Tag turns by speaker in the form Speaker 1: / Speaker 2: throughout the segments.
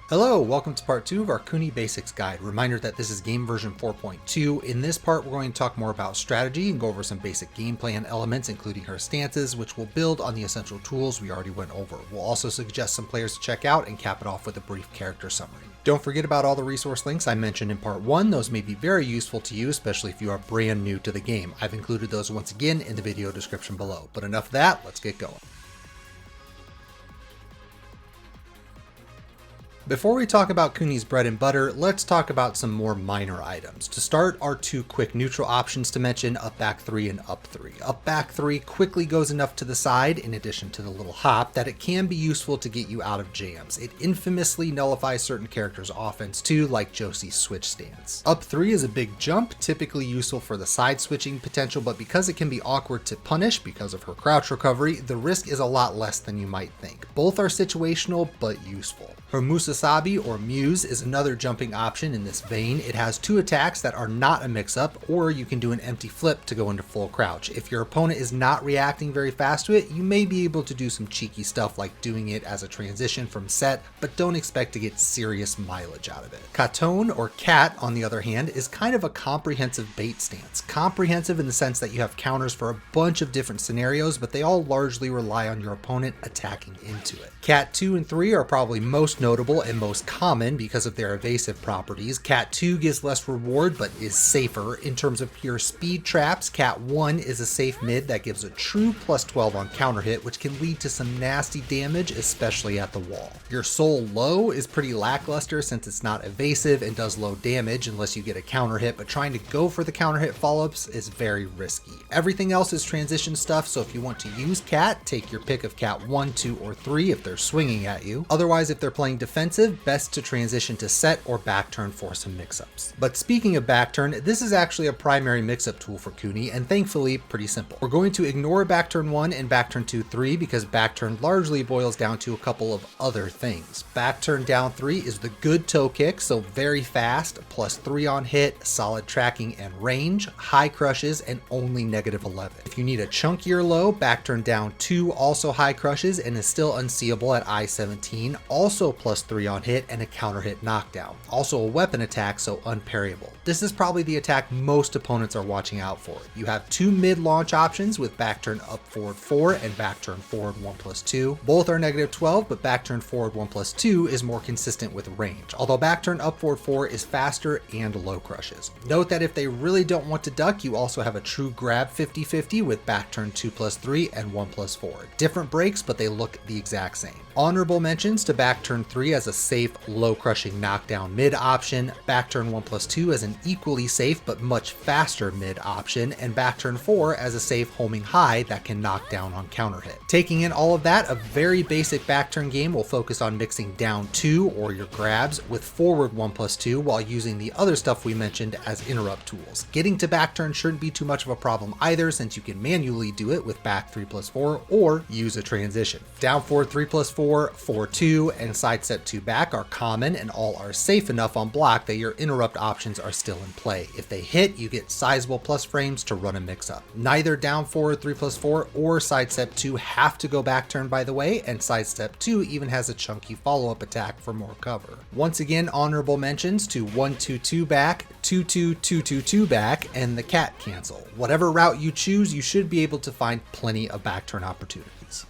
Speaker 1: Hello, welcome to part 2 of our Kuni Basics Guide. Reminder that this is game version 4.2. In this part, we're going to talk more about strategy and go over some basic game plan elements, including her stances, which will build on the essential tools we already went over. We'll also suggest some players to check out and cap it off with a brief character summary. Don't forget about all the resource links I mentioned in part 1. Those may be very useful to you, especially if you are brand new to the game. I've included those once again in the video description below. But enough of that, let's get going. Before we talk about Kuni's bread and butter, let's talk about some more minor items. To start are two quick neutral options to mention, up back 3 and up 3. Up back 3 quickly goes enough to the side, in addition to the little hop, that it can be useful to get you out of jams. It infamously nullifies certain characters' offense too, like Josie's switch stance. Up 3 is a big jump, typically useful for the side switching potential, but because it can be awkward to punish because of her crouch recovery, the risk is a lot less than you might think. Both are situational, but useful. Her Musasabi or Muse is another jumping option in this vein. It has two attacks that are not a mix-up, or you can do an empty flip to go into full crouch. If your opponent is not reacting very fast to it, you may be able to do some cheeky stuff like doing it as a transition from set, but don't expect to get serious mileage out of it. Katon or Cat, on the other hand, is kind of a comprehensive bait stance. Comprehensive in the sense that you have counters for a bunch of different scenarios, but they all largely rely on your opponent attacking into it. Cat 2 and 3 are probably most notable and most common because of their evasive properties. Cat 2 gives less reward but is safer. In terms of pure speed traps, Cat 1 is a safe mid that gives a true plus 12 on counter hit, which can lead to some nasty damage, especially at the wall. Your Soul Low is pretty lackluster since it's not evasive and does low damage unless you get a counter hit, but trying to go for the counter hit follow-ups is very risky. Everything else is transition stuff, so if you want to use Cat, take your pick of Cat 1, 2, or 3 if they're swinging at you. Otherwise, if they're playing defensive, best to transition to set or back turn for some mix-ups. But speaking of back turn, this is actually a primary mix-up tool for Kuni, and thankfully pretty simple. We're going to ignore back turn 1 and back turn 2, 3 because back turn largely boils down to a couple of other things. Back turn down 3 is the good toe kick, so very fast, plus 3 on hit, solid tracking and range, high crushes, and only -11. If you need a chunkier low, back turn down 2 also high crushes and is still unseeable at I-17, also plus 3 on hit and a counter hit knockdown. Also a weapon attack, so unparryable. This is probably the attack most opponents are watching out for. You have two mid launch options with back turn up forward 4 and back turn forward 1+2. Both are -12, but back turn forward 1+2 is more consistent with range, although back turn up forward 4 is faster and low crushes. Note that if they really don't want to duck, you also have a true grab 50-50 with back turn 2+3 and 1+4. Different breaks, but they look the exact same. Honorable mentions to back turn 3 as a safe, low crushing knockdown mid option, back turn 1+2 as an equally safe but much faster mid option, and back turn 4 as a safe homing high that can knock down on counter hit. Taking in all of that, a very basic back turn game will focus on mixing down 2 or your grabs with forward 1+2 while using the other stuff we mentioned as interrupt tools. Getting to back turn shouldn't be too much of a problem either, since you can manually do it with back 3+4 or use a transition. Down forward 3+4, 4-2, and side step 2 back are common and all are safe enough on block that your interrupt options are still in play. If they hit, you get sizable plus frames to run a mix up. Neither down forward 3+4 or side step 2 have to go back turn, by the way, and side step 2 even has a chunky follow-up attack for more cover. Once again, honorable mentions to 1-2-2 back, 2-2-2-2-2 back, and the cat cancel. Whatever route you choose, you should be able to find plenty of back turn opportunities.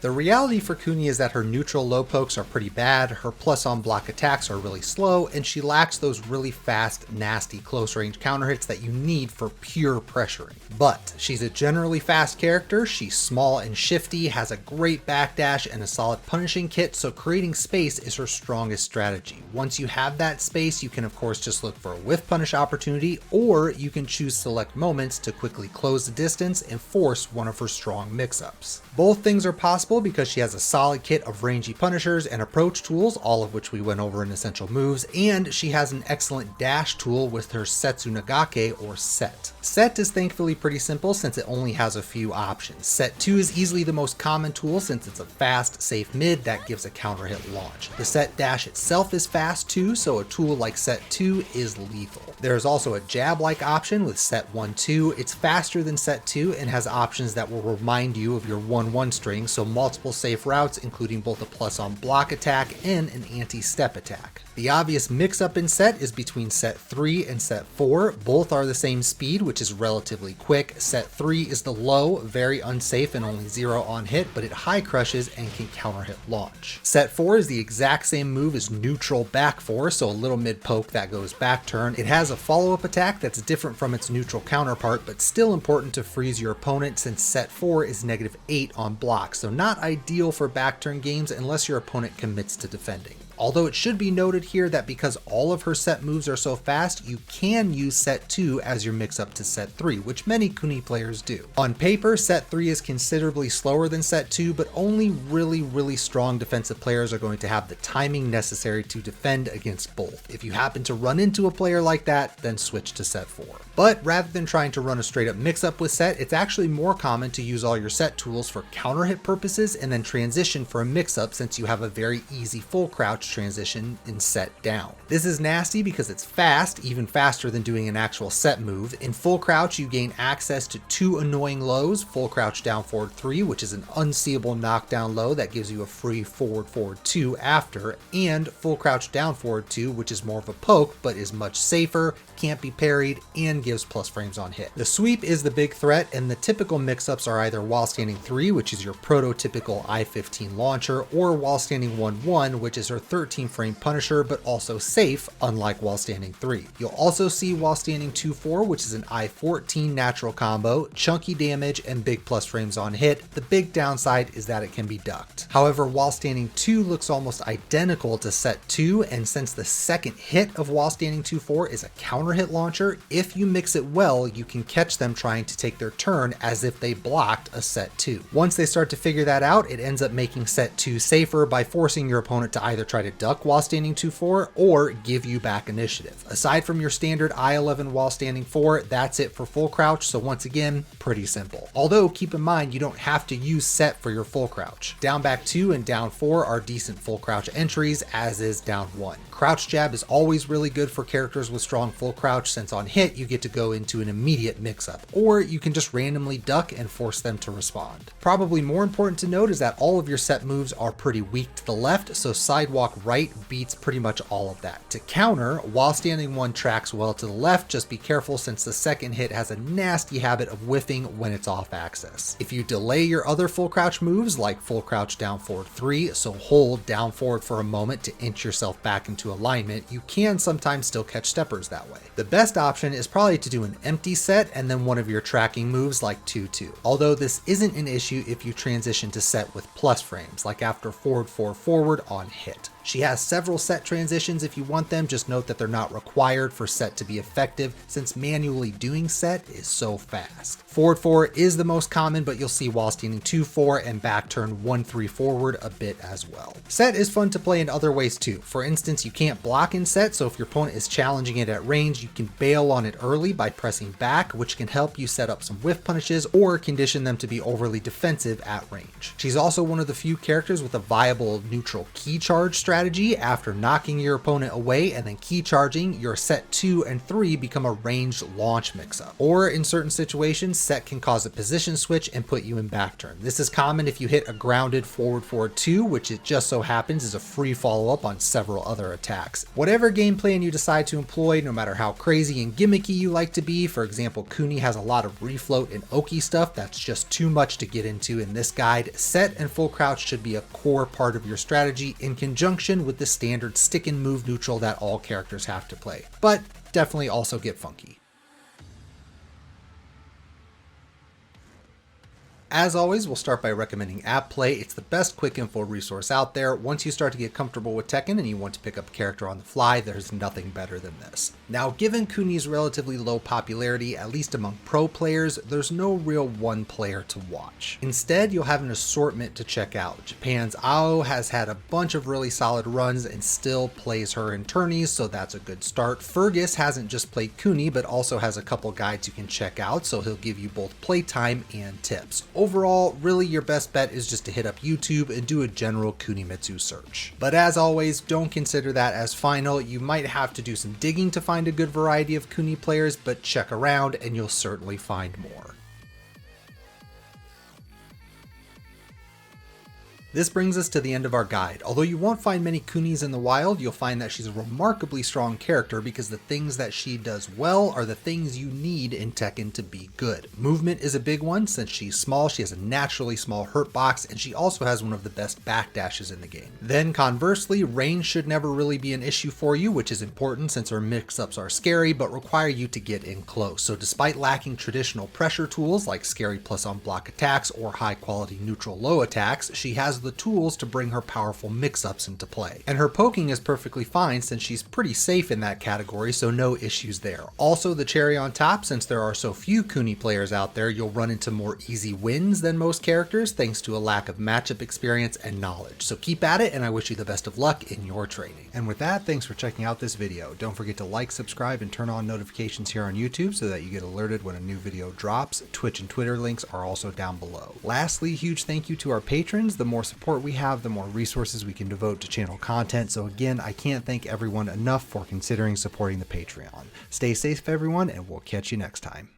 Speaker 1: The reality for Kuni is that her neutral low pokes are pretty bad, her plus on block attacks are really slow, and she lacks those really fast, nasty close range counter hits that you need for pure pressuring. But she's a generally fast character, she's small and shifty, has a great backdash and a solid punishing kit, so creating space is her strongest strategy. Once you have that space, you can of course just look for a whiff punish opportunity, or you can choose select moments to quickly close the distance and force one of her strong mix-ups. Both things are possible because she has a solid kit of rangy punishers and approach tools, all of which we went over in essential moves, and she has an excellent dash tool with her Setsu Nagake or Set. Set is thankfully pretty simple since it only has a few options. Set 2 is easily the most common tool since it's a fast, safe mid that gives a counter hit launch. The Set dash itself is fast too, so a tool like Set 2 is lethal. There's also a jab-like option with Set 1-2. It's faster than Set 2 and has options that will remind you of your 1-1 string, so multiple safe routes, including both a plus on block attack and an anti-step attack. The obvious mix-up in set is between set 3 and set 4. Both are the same speed, which is relatively quick. Set 3 is the low, very unsafe and only 0 on hit, but it high crushes and can counter hit launch. Set 4 is the exact same move as neutral back 4, so a little mid poke that goes back turn. It has a follow-up attack that's different from its neutral counterpart, but still important to freeze your opponent since set 4 is -8 on block, so not ideal for back turn games unless your opponent commits to defending. Although it should be noted here that because all of her set moves are so fast, you can use set 2 as your mix up to set 3, which many Kuni players do. On paper, set 3 is considerably slower than set 2, but only really strong defensive players are going to have the timing necessary to defend against both. If you happen to run into a player like that, then switch to set 4. But rather than trying to run a straight up mix up with set, it's actually more common to use all your set tools for counter hit purposes and then transition for a mix up, since you have a very easy full crouch transition in set down. This is nasty because it's fast, even faster than doing an actual set move. In full crouch, you gain access to 2 annoying lows, full crouch down forward 3, which is an unseeable knockdown low that gives you a free forward 2 after, and full crouch down forward 2, which is more of a poke but is much safer, can't be parried, and gives plus frames on hit. The sweep is the big threat, and the typical mix-ups are either while standing 3, which is your prototypical I-15 launcher, or while standing 1-1, which is her 13 frame Punisher, but also safe, unlike while standing 3. You'll also see while standing 2-4, which is an I-14 natural combo, chunky damage, and big plus frames on hit. The big downside is that it can be ducked. However, while standing 2 looks almost identical to set 2, and since the second hit of while standing 2-4 is a counter hit launcher, if you mix it well, you can catch them trying to take their turn as if they blocked a set 2. Once they start to figure that out, it ends up making set 2 safer by forcing your opponent to either try to duck while standing 2-4 or give you back initiative. Aside from your standard I-11 while standing 4, that's it for full crouch, so once again, pretty simple. Although keep in mind, you don't have to use set for your full crouch. Down back 2 and down 4 are decent full crouch entries, as is down 1. Crouch jab is always really good for characters with strong full crouch, since on hit you get to go into an immediate mix-up, or you can just randomly duck and force them to respond. Probably more important to note is that all of your set moves are pretty weak to the left, so sidewalk right beats pretty much all of that. To counter, while standing 1 tracks well to the left, just be careful since the second hit has a nasty habit of whiffing when it's off axis. If you delay your other full crouch moves, like full crouch down forward 3, so hold down forward for a moment to inch yourself back into alignment, you can sometimes still catch steppers that way. The best option is probably to do an empty set and then one of your tracking moves like 2-2. Although this isn't an issue if you transition to set with plus frames, like after forward 4 forward on hit. She has several set transitions if you want them, just note that they're not required for set to be effective since manually doing set is so fast. Forward 4 is the most common, but you'll see while standing 2-4 and back turn 1-3 forward a bit as well. Set is fun to play in other ways too. For instance, you can't block in set, so if your opponent is challenging it at range, you can bail on it early by pressing back, which can help you set up some whiff punishes or condition them to be overly defensive at range. She's also one of the few characters with a viable neutral key charge strategy. After knocking your opponent away and then key charging, your set 2 and 3 become a ranged launch mix-up. Or in certain situations, set can cause a position switch and put you in back turn. This is common if you hit a grounded forward 2, which it just so happens is a free follow-up on several other attacks. Whatever game plan you decide to employ, no matter how crazy and gimmicky you like to be, for example, Kuni has a lot of refloat and Oki stuff that's just too much to get into in this guide, set and full crouch should be a core part of your strategy in conjunction with the standard stick and move neutral that all characters have to play, but definitely also get funky. As always, we'll start by recommending Applay. It's the best quick info resource out there. Once you start to get comfortable with Tekken and you want to pick up a character on the fly, there's nothing better than this. Now, given Kuni's relatively low popularity, at least among pro players, there's no real one player to watch. Instead, you'll have an assortment to check out. Japan's Ao has had a bunch of really solid runs and still plays her in tourneys, so that's a good start. Fergus hasn't just played Kuni, but also has a couple guides you can check out, so he'll give you both playtime and tips. Overall, really your best bet is just to hit up YouTube and do a general Kunimitsu search. But as always, don't consider that as final. You might have to do some digging to find a good variety of Kuni players, but check around and you'll certainly find more. This brings us to the end of our guide. Although you won't find many Kunis in the wild, you'll find that she's a remarkably strong character because the things that she does well are the things you need in Tekken to be good. Movement is a big one. Since she's small, she has a naturally small hurt box, and she also has one of the best backdashes in the game. Then conversely, range should never really be an issue for you, which is important since her mix-ups are scary but require you to get in close. So despite lacking traditional pressure tools like scary plus on block attacks or high quality neutral low attacks, she has the tools to bring her powerful mix-ups into play. And her poking is perfectly fine since she's pretty safe in that category, so no issues there. Also, the cherry on top, since there are so few Kuni players out there, you'll run into more easy wins than most characters thanks to a lack of matchup experience and knowledge. So keep at it, and I wish you the best of luck in your training. And with that, thanks for checking out this video. Don't forget to like, subscribe, and turn on notifications here on YouTube so that you get alerted when a new video drops. Twitch and Twitter links are also down below. Lastly, huge thank you to our patrons. The more support we have, the more resources we can devote to channel content. So again, I can't thank everyone enough for considering supporting the Patreon. Stay safe, everyone, and we'll catch you next time.